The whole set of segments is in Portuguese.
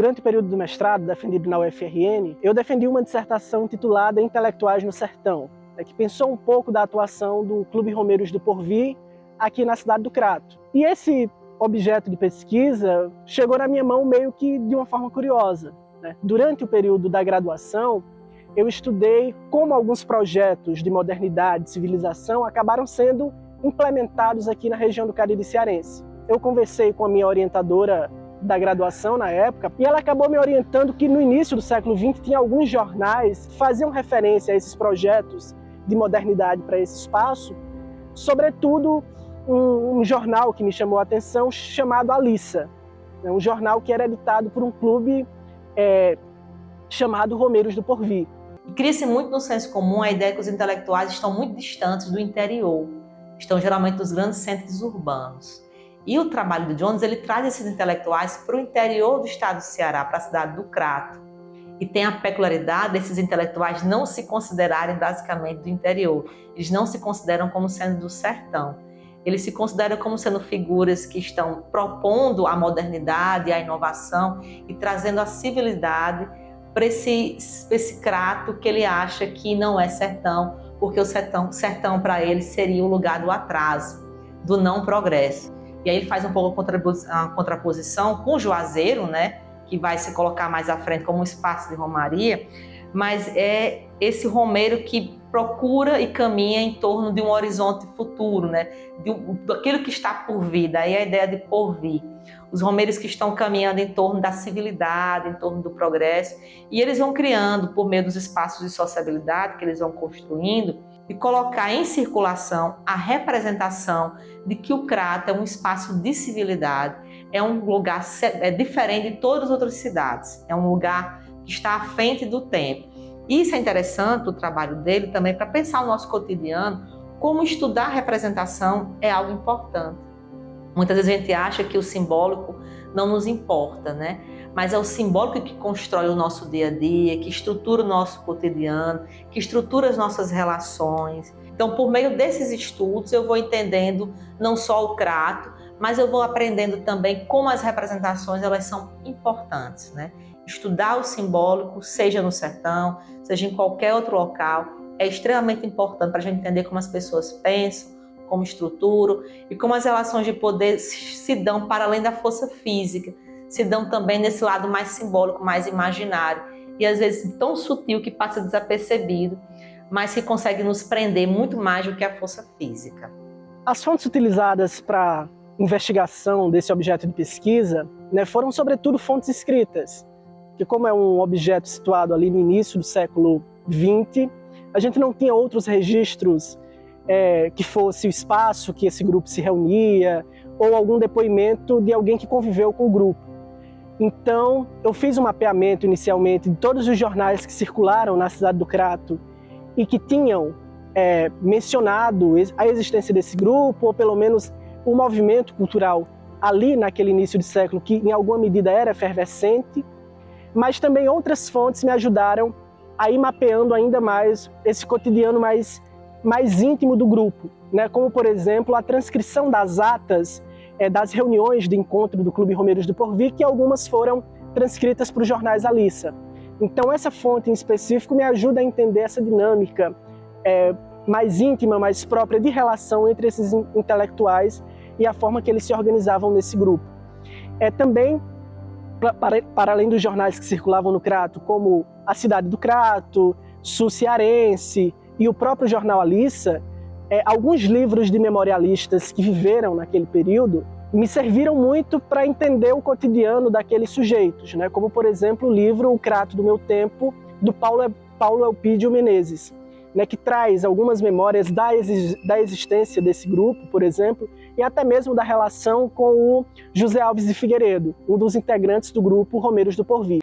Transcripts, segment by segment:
Durante o período do mestrado, defendido na UFRN, eu defendi uma dissertação intitulada Intelectuais no Sertão, que pensou um pouco da atuação do Clube Romeiros do Porvir aqui na cidade do Crato. E esse objeto de pesquisa chegou na minha mão meio que de uma forma curiosa, né? Durante o período da graduação, eu estudei como alguns projetos de modernidade e civilização acabaram sendo implementados aqui na região do Cariri cearense. Eu conversei com a minha orientadora da graduação na época, e ela acabou me orientando que no início do século XX tinha alguns jornais que faziam referência a esses projetos de modernidade para esse espaço, sobretudo um jornal que me chamou a atenção chamado Alissa, um jornal que era editado por um clube chamado Romeiros do Porvir. Cria-se muito no senso comum a ideia que os intelectuais estão muito distantes do interior, estão geralmente nos grandes centros urbanos. E o trabalho do Jones, ele traz esses intelectuais para o interior do estado do Ceará, para a cidade do Crato. E tem a peculiaridade desses intelectuais não se considerarem basicamente do interior. Eles não se consideram como sendo do sertão. Eles se consideram como sendo figuras que estão propondo a modernidade, a inovação e trazendo a civilidade para esse Crato que ele acha que não é sertão, porque o sertão para ele seria o lugar do atraso, do não progresso. E aí ele faz um pouco a contraposição com o Juazeiro, né, que vai se colocar mais à frente como um espaço de romaria, mas é esse romeiro que procura e caminha em torno de um horizonte futuro, né, daquilo que está por vir, daí a ideia de porvir. Os romeiros que estão caminhando em torno da civilidade, em torno do progresso, e eles vão criando, por meio dos espaços de sociabilidade que eles vão construindo, e colocar em circulação a representação de que o Crato é um espaço de civilidade, é um lugar diferente de todas as outras cidades, é um lugar que está à frente do tempo. Isso é interessante, o trabalho dele também, para pensar o nosso cotidiano, como estudar a representação é algo importante. Muitas vezes a gente acha que o simbólico não nos importa, né? Mas é o simbólico que constrói o nosso dia a dia, que estrutura o nosso cotidiano, que estrutura as nossas relações. Então, por meio desses estudos, eu vou entendendo não só o Crato, mas eu vou aprendendo também como as representações elas são importantes, né? Estudar o simbólico, seja no sertão, seja em qualquer outro local, é extremamente importante para a gente entender como as pessoas pensam, como estruturam e como as relações de poder se dão para além da força física, se dão também nesse lado mais simbólico, mais imaginário, e às vezes tão sutil que passa desapercebido, mas que consegue nos prender muito mais do que a força física. As fontes utilizadas para investigação desse objeto de pesquisa, né, foram sobretudo fontes escritas, que como é um objeto situado ali no início do século XX, a gente não tinha outros registros que fosse o espaço que esse grupo se reunia, ou algum depoimento de alguém que conviveu com o grupo. Então, eu fiz um mapeamento inicialmente de todos os jornais que circularam na cidade do Crato e que tinham mencionado a existência desse grupo, ou pelo menos um movimento cultural ali naquele início de século que em alguma medida era efervescente, mas também outras fontes me ajudaram a ir mapeando ainda mais esse cotidiano mais íntimo do grupo, né? Como, por exemplo, a transcrição das atas das reuniões de encontro do Clube Romeiros do Porvir, que algumas foram transcritas para os jornais Alissa. Então, essa fonte em específico me ajuda a entender essa dinâmica mais íntima, mais própria de relação entre esses intelectuais e a forma que eles se organizavam nesse grupo. Também, para além dos jornais que circulavam no Crato, como A Cidade do Crato, Sul Cearense e o próprio jornal Alissa, alguns livros de memorialistas que viveram naquele período me serviram muito para entender o cotidiano daqueles sujeitos, né? Como, por exemplo, o livro O Crato do Meu Tempo, do Paulo Elpidio Menezes, né? Que traz algumas memórias da existência desse grupo, por exemplo, e até mesmo da relação com o José Alves de Figueiredo, um dos integrantes do grupo Romeiros do Porvir.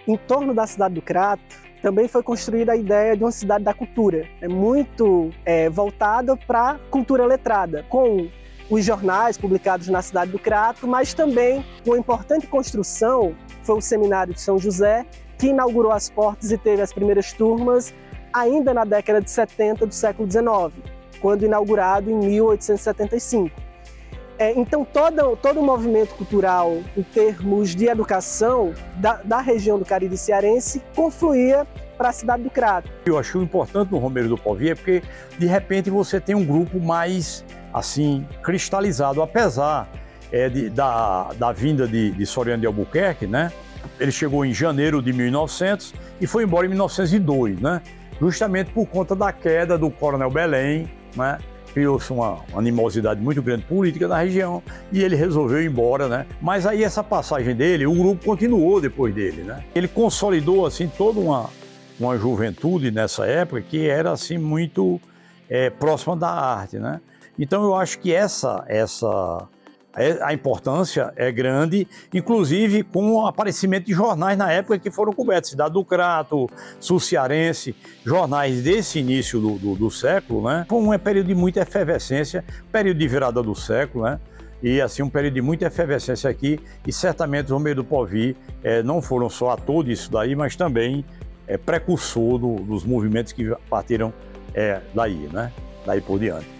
Em torno da cidade do Crato, também foi construída a ideia de uma cidade da cultura, muito voltada para a cultura letrada, com os jornais publicados na cidade do Crato, mas também uma importante construção foi o Seminário de São José, que inaugurou as portas e teve as primeiras turmas ainda na década de 70 do século XIX. quando inaugurado em 1875. Então, todo o movimento cultural, em termos de educação, da região do Cariri cearense, confluía para a cidade do Crato. Eu acho importante no Romeiro do Povi porque, de repente, você tem um grupo mais, assim, cristalizado, apesar da vinda de Soriano de Albuquerque, né? Ele chegou em janeiro de 1900 e foi embora em 1902, né? Justamente por conta da queda do Coronel Belém, né? Criou-se uma animosidade muito grande política na região e ele resolveu ir embora, né? Mas aí essa passagem dele, o grupo continuou depois dele, né? Ele consolidou, assim, toda uma juventude nessa época que era, assim, muito próxima da arte, né? Então eu acho que a importância é grande, inclusive com o aparecimento de jornais na época que foram cobertos, Cidade do Crato, Sul Cearense, jornais desse início do século, né? Foi um período de muita efervescência, período de virada do século, né? E assim, um período de muita efervescência aqui, e certamente os Romeiro do Povi não foram só ator disso daí, mas também precursor dos movimentos que partiram daí, né? Daí por diante.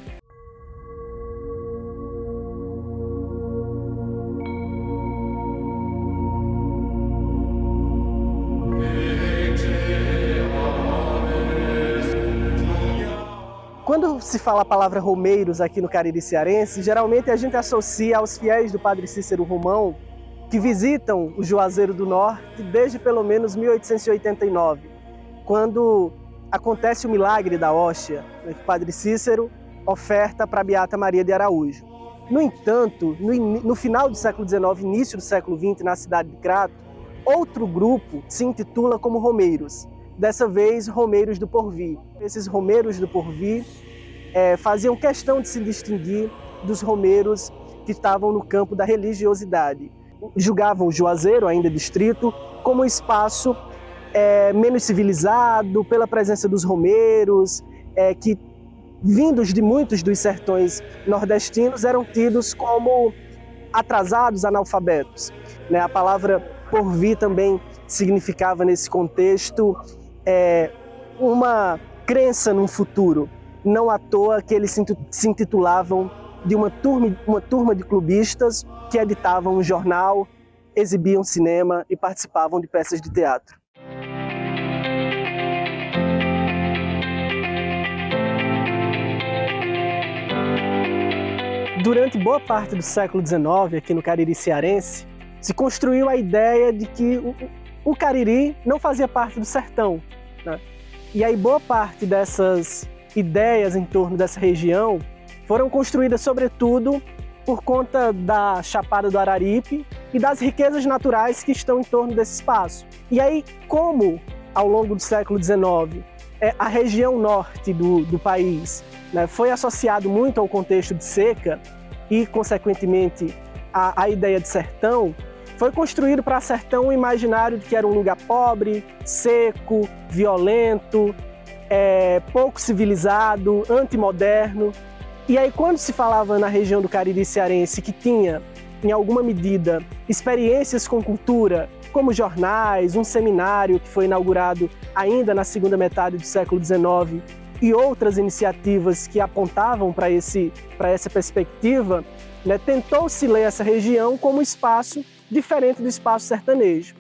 Quando se fala a palavra romeiros aqui no Cariri cearense, geralmente a gente associa aos fiéis do Padre Cícero Romão, que visitam o Juazeiro do Norte desde pelo menos 1889, quando acontece o milagre da hóstia, que o Padre Cícero oferta para a Beata Maria de Araújo. No entanto, no final do século XIX, início do século XX, na cidade de Crato, outro grupo se intitula como romeiros, dessa vez Romeiros do Porvir. Esses Romeiros do Porvir faziam questão de se distinguir dos romeiros que estavam no campo da religiosidade. Julgavam o Juazeiro, ainda distrito, como um espaço menos civilizado, pela presença dos romeiros, que, vindos de muitos dos sertões nordestinos, eram tidos como atrasados, analfabetos. A palavra porvir também significava, nesse contexto, uma crença num futuro. Não à toa que eles se intitulavam de uma turma de clubistas que editavam um jornal, exibiam cinema e participavam de peças de teatro. Durante boa parte do século XIX, aqui no Cariri cearense, se construiu a ideia de que o Cariri não fazia parte do sertão, né? E aí boa parte dessas ideias em torno dessa região foram construídas sobretudo por conta da Chapada do Araripe e das riquezas naturais que estão em torno desse espaço. E aí, como ao longo do século XIX a região norte do país, né, foi associado muito ao contexto de seca e, consequentemente, a ideia de sertão, foi construído para sertão um imaginário de que era um lugar pobre, seco, violento, pouco civilizado, antimoderno. E aí, quando se falava na região do Cariri cearense que tinha, em alguma medida, experiências com cultura, como jornais, um seminário que foi inaugurado ainda na segunda metade do século XIX e outras iniciativas que apontavam para essa perspectiva, né, tentou-se ler essa região como um espaço diferente do espaço sertanejo.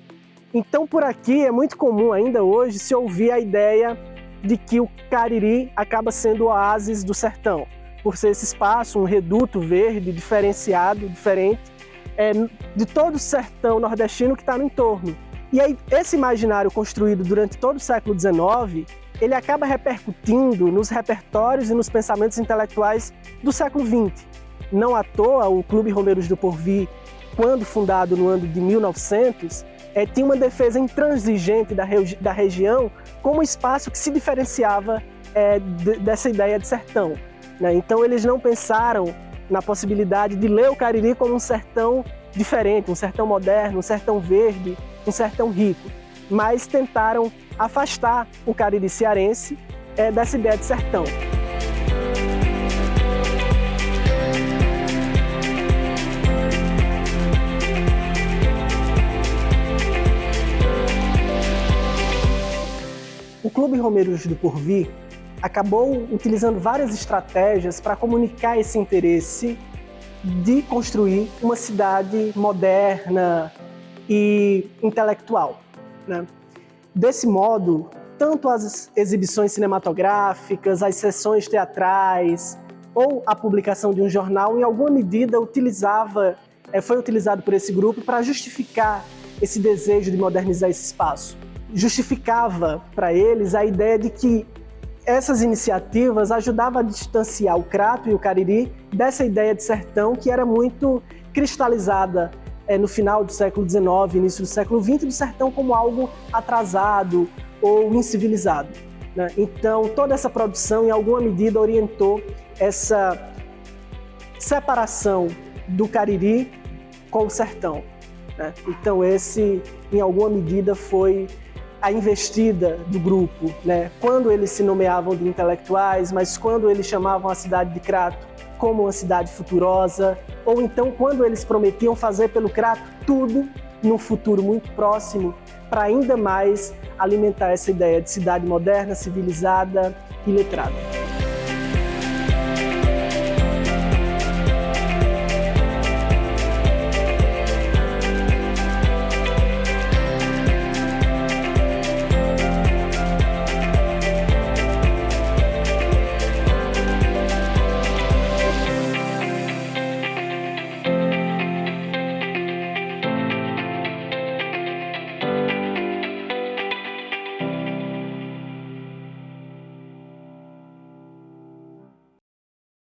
Então, por aqui é muito comum ainda hoje se ouvir a ideia de que o Cariri acaba sendo o oásis do sertão, por ser esse espaço, um reduto verde, diferenciado, diferente, de todo o sertão nordestino que está no entorno. E aí, esse imaginário construído durante todo o século XIX, ele acaba repercutindo nos repertórios e nos pensamentos intelectuais do século XX. Não à toa, o Clube Romeiros do Porvir, quando fundado no ano de 1900, tinha uma defesa intransigente da região como um espaço que se diferenciava dessa ideia de sertão, né? Então, eles não pensaram na possibilidade de ler o Cariri como um sertão diferente, um sertão moderno, um sertão verde, um sertão rico, mas tentaram afastar o Cariri cearense dessa ideia de sertão. O Clube Romeiros do Porvir acabou utilizando várias estratégias para comunicar esse interesse de construir uma cidade moderna e intelectual, né? Desse modo, tanto as exibições cinematográficas, as sessões teatrais ou a publicação de um jornal, em alguma medida, foi utilizado por esse grupo para justificar esse desejo de modernizar esse espaço. Justificava para eles a ideia de que essas iniciativas ajudavam a distanciar o Crato e o Cariri dessa ideia de sertão que era muito cristalizada no final do século XIX, início do século XX, do sertão como algo atrasado ou incivilizado, né? Então, toda essa produção, em alguma medida, orientou essa separação do Cariri com o sertão, né? Então, esse, em alguma medida, foi a investida do grupo, né? Quando eles se nomeavam de intelectuais, mas quando eles chamavam a cidade de Crato como uma cidade futurosa, ou então quando eles prometiam fazer pelo Crato tudo num futuro muito próximo, para ainda mais alimentar essa ideia de cidade moderna, civilizada e letrada.